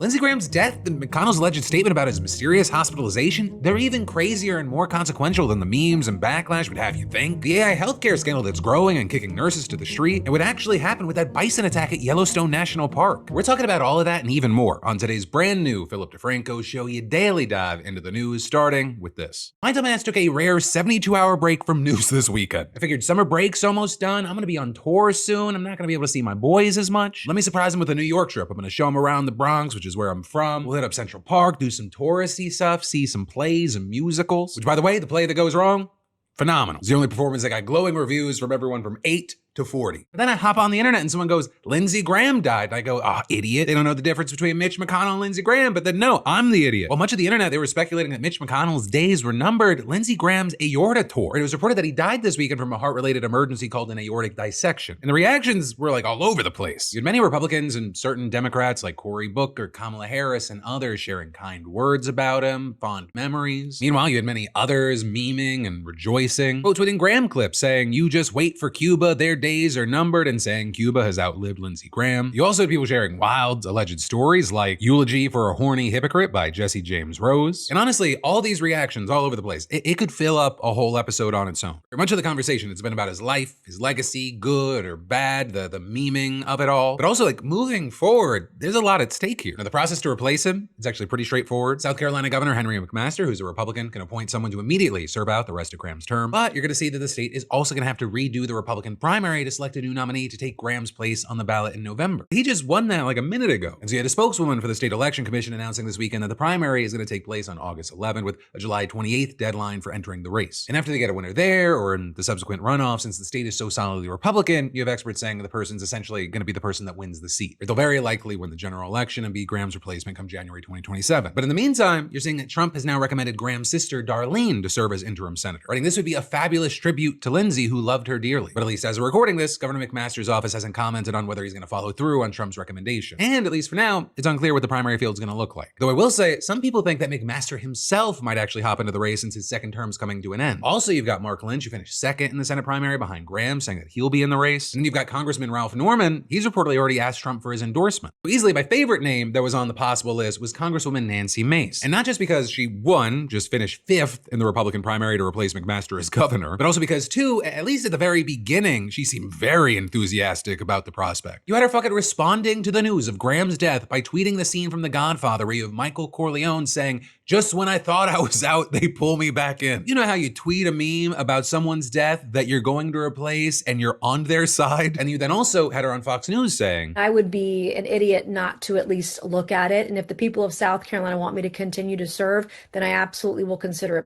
Lindsey Graham's death and McConnell's alleged statement about his mysterious hospitalization, they're even crazier and more consequential than the memes and backlash would have you think. The AI healthcare scandal that's growing and kicking nurses to the street, and what actually happened with that bison attack at Yellowstone National Park. We're talking about all of that and even more on today's brand new Philip DeFranco show, you daily dive into the news, starting with this. My dumbass took a rare 72-hour break from news this weekend. I figured summer break's almost done, I'm gonna be on tour soon, I'm not gonna be able to see my boys as much. Let me surprise them with a New York trip. I'm gonna show them around the Bronx, which is where I'm from. We'll hit up Central Park, do some touristy stuff, see some plays and musicals. Which, by the way, the play that goes wrong, phenomenal. It's the only performance that got glowing reviews from everyone from 8 to 40. But then I hop on the internet and someone goes, Lindsey Graham died. And I go, idiot. They don't know the difference between Mitch McConnell and Lindsey Graham. But then no, I'm the idiot. Well, much of the internet, they were speculating that Mitch McConnell's days were numbered. Lindsey Graham's aorta tore. And it was reported that he died this weekend from a heart-related emergency called an aortic dissection. And the reactions were like all over the place. You had many Republicans and certain Democrats like Cory Booker, Kamala Harris, and others sharing kind words about him, fond memories. Meanwhile, you had many others memeing and rejoicing. Quotes within Graham clips saying, you just wait for Cuba, their days are numbered, and saying Cuba has outlived Lindsey Graham. You also had people sharing wild, alleged stories like Eulogy for a Horny Hypocrite by Jesse James Rose. And honestly, all these reactions all over the place, it could fill up a whole episode on its own. For much of the conversation, it's been about his life, his legacy, good or bad, the memeing of it all. But also, like, moving forward, there's a lot at stake here. Now, the process to replace him is actually pretty straightforward. South Carolina Governor Henry McMaster, who's a Republican, can appoint someone to immediately serve out the rest of Graham's term. But you're gonna see that the state is also gonna have to redo the Republican primary to select a new nominee to take Graham's place on the ballot in November. He just won that like a minute ago. And so you had a spokeswoman for the state election commission announcing this weekend that the primary is going to take place on August 11th with a July 28th deadline for entering the race. And after they get a winner there or in the subsequent runoff, since the state is so solidly Republican, you have experts saying that the person's essentially going to be the person that wins the seat. Or they'll very likely win the general election and be Graham's replacement come January 2027. But in the meantime, you're seeing that Trump has now recommended Graham's sister Darlene to serve as interim senator. Writing this would be a fabulous tribute to Lindsey, who loved her dearly. But at least as we're recording this, Governor McMaster's office hasn't commented on whether he's going to follow through on Trump's recommendation. And at least for now, it's unclear what the primary field is going to look like. Though I will say, some people think that McMaster himself might actually hop into the race since his second term's coming to an end. Also, you've got Mark Lynch, who finished second in the Senate primary behind Graham, saying that he'll be in the race. And then you've got Congressman Ralph Norman. He's reportedly already asked Trump for his endorsement. So easily, my favorite name that was on the possible list was Congresswoman Nancy Mace. And not just because she just finished 5th in the Republican primary to replace McMaster as governor, but also because two, at least at the very beginning, she seemed very enthusiastic about the prospect. You had her fucking responding to the news of Graham's death by tweeting the scene from The Godfather where you have Michael Corleone saying, just when I thought I was out, they pull me back in. You know how you tweet a meme about someone's death that you're going to replace and you're on their side? And you then also had her on Fox News saying, I would be an idiot not to at least look at it. And if the people of South Carolina want me to continue to serve, then I absolutely will consider it.